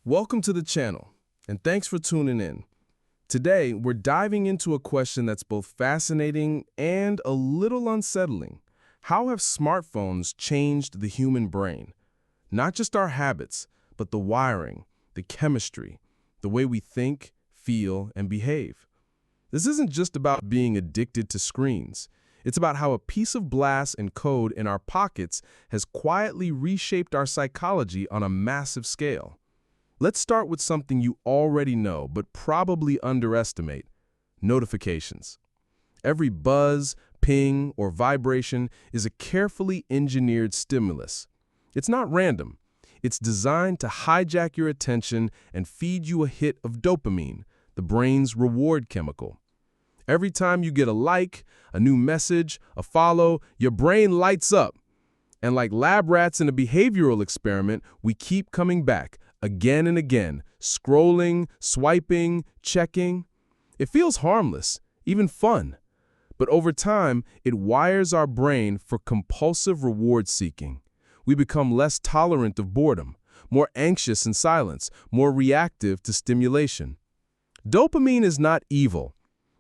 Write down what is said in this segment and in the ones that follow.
Welcome to the channel, and thanks for tuning in. Today, we're diving into a question that's both fascinating and a little unsettling. How have smartphones changed the human brain? Not just our habits, but the wiring, the chemistry, the way we think, feel, and behave. This isn't just about being addicted to screens. It's about how a piece of glass and code in our pockets has quietly reshaped our psychology on a massive scale. Let's start with something you already know, but probably underestimate: notifications. Every buzz, ping, or vibration is a carefully engineered stimulus. It's not random. It's designed to hijack your attention and feed you a hit of dopamine, the brain's reward chemical. Every time you get a like, a new message, a follow, your brain lights up. And like lab rats in a behavioral experiment, we keep coming back, again and again, scrolling, swiping, checking. It feels harmless, even fun. But over time, it wires our brain for compulsive reward seeking. We become less tolerant of boredom, more anxious in silence, more reactive to stimulation. Dopamine is not evil.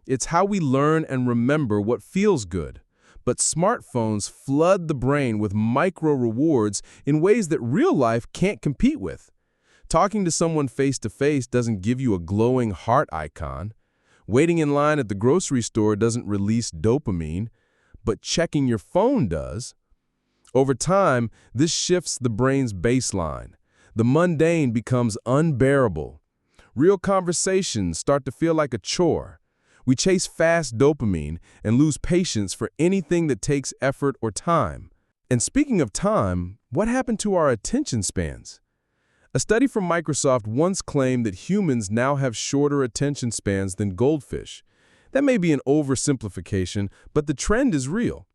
It's how we learn and remember what feels good. But smartphones flood the brain with micro rewards in ways that real life can't compete with. Talking to someone face-to-face doesn't give you a glowing heart icon. Waiting in line at the grocery store doesn't release dopamine, but checking your phone does. Over time, this shifts the brain's baseline. The mundane becomes unbearable. Real conversations start to feel like a chore. We chase fast dopamine and lose patience for anything that takes effort or time. And speaking of time, what happened to our attention spans? A study from Microsoft once claimed that humans now have shorter attention spans than goldfish. That may be an oversimplification, but the trend is real.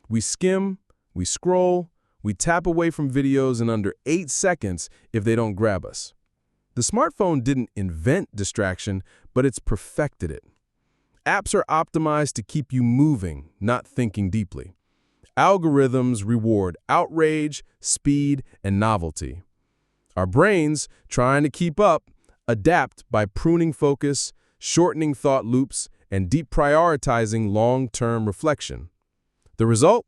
We skim, we scroll, we tap away from videos in under 8 seconds if they don't grab us. The smartphone didn't invent distraction, but it's perfected it. Apps are optimized to keep you moving, not thinking deeply. Algorithms reward outrage, speed, and novelty. Our brains, trying to keep up, adapt by pruning focus, shortening thought loops, and deprioritizing long-term reflection. The result?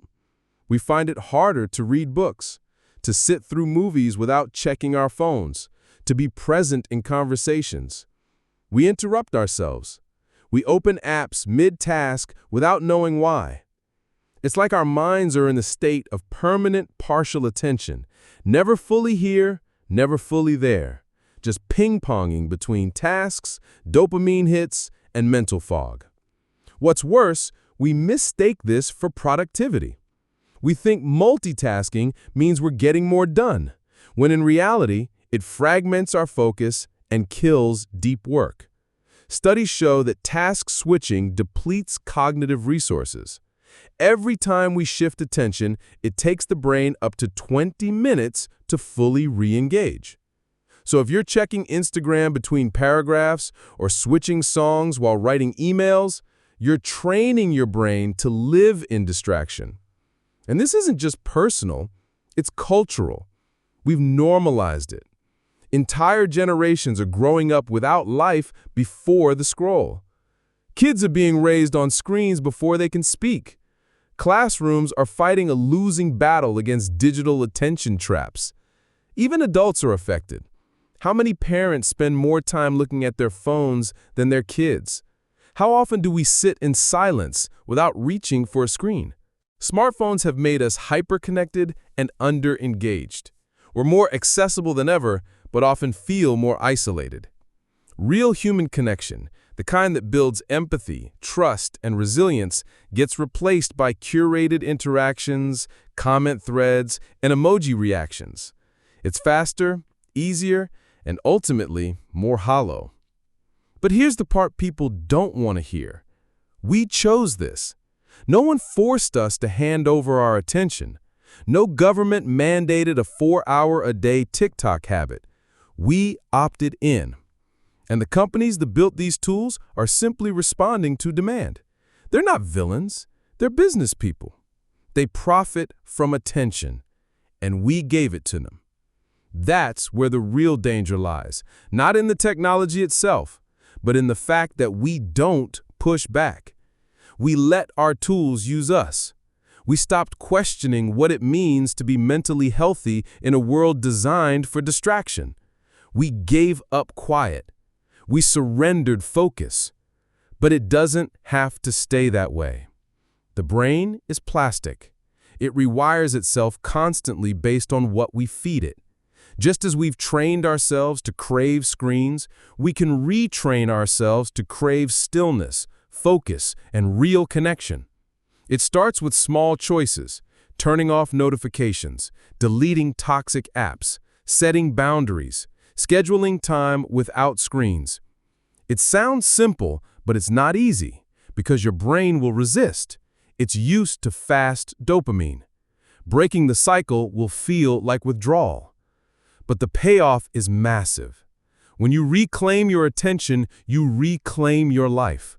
We find it harder to read books, to sit through movies without checking our phones, to be present in conversations. We interrupt ourselves. We open apps mid-task without knowing why. It's like our minds are in a state of permanent partial attention, never fully here, never fully there, just ping-ponging between tasks, dopamine hits, and mental fog. What's worse, we mistake this for productivity. We think multitasking means we're getting more done, when in reality, it fragments our focus and kills deep work. Studies show that task switching depletes cognitive resources. Every time we shift attention, it takes the brain up to 20 minutes to fully re-engage. So if you're checking Instagram between paragraphs or switching songs while writing emails, you're training your brain to live in distraction. And this isn't just personal, it's cultural. We've normalized it. Entire generations are growing up without life before the scroll. Kids are being raised on screens before they can speak. Classrooms are fighting a losing battle against digital attention traps. Even adults are affected. How many parents spend more time looking at their phones than their kids? How often do we sit in silence without reaching for a screen? Smartphones have made us hyperconnected and under-engaged. We're more accessible than ever, but often feel more isolated. Real human connection, the kind that builds empathy, trust, and resilience, gets replaced by curated interactions, comment threads, and emoji reactions. It's faster, easier, and ultimately more hollow. But here's the part people don't want to hear. We chose this. No one forced us to hand over our attention. No government mandated a 4-hour-a-day TikTok habit. We opted in. And the companies that built these tools are simply responding to demand. They're not villains. They're business people. They profit from attention, and we gave it to them. That's where the real danger lies, not in the technology itself, but in the fact that we don't push back. We let our tools use us. We stopped questioning what it means to be mentally healthy in a world designed for distraction. We gave up quiet. We surrendered focus. But it doesn't have to stay that way. The brain is plastic. It rewires itself constantly based on what we feed it. Just as we've trained ourselves to crave screens, we can retrain ourselves to crave stillness, focus, and real connection. It starts with small choices, turning off notifications, deleting toxic apps, setting boundaries, scheduling time without screens. It sounds simple, but it's not easy because your brain will resist. It's used to fast dopamine. Breaking the cycle will feel like withdrawal. But the payoff is massive. When you reclaim your attention, you reclaim your life.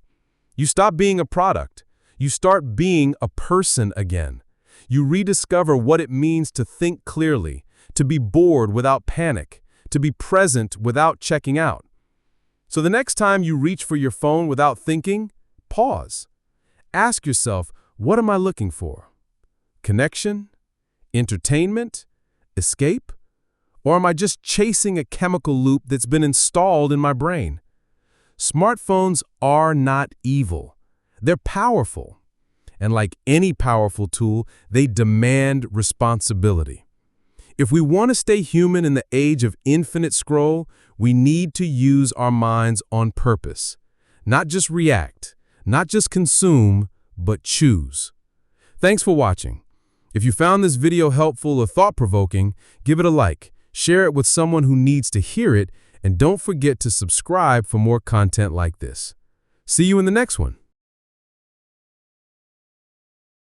You stop being a product. You start being a person again. You rediscover what it means to think clearly, to be bored without panic, to be present without checking out. So the next time you reach for your phone without thinking, pause. Ask yourself, what am I looking for? Connection? Entertainment? Escape? Or am I just chasing a chemical loop that's been installed in my brain? Smartphones are not evil. They're powerful. And like any powerful tool, they demand responsibility. If we want to stay human in the age of infinite scroll, we need to use our minds on purpose. Not just react, not just consume, but choose. Thanks for watching. If you found this video helpful or thought-provoking, give it a like, share it with someone who needs to hear it, and don't forget to subscribe for more content like this. See you in the next one.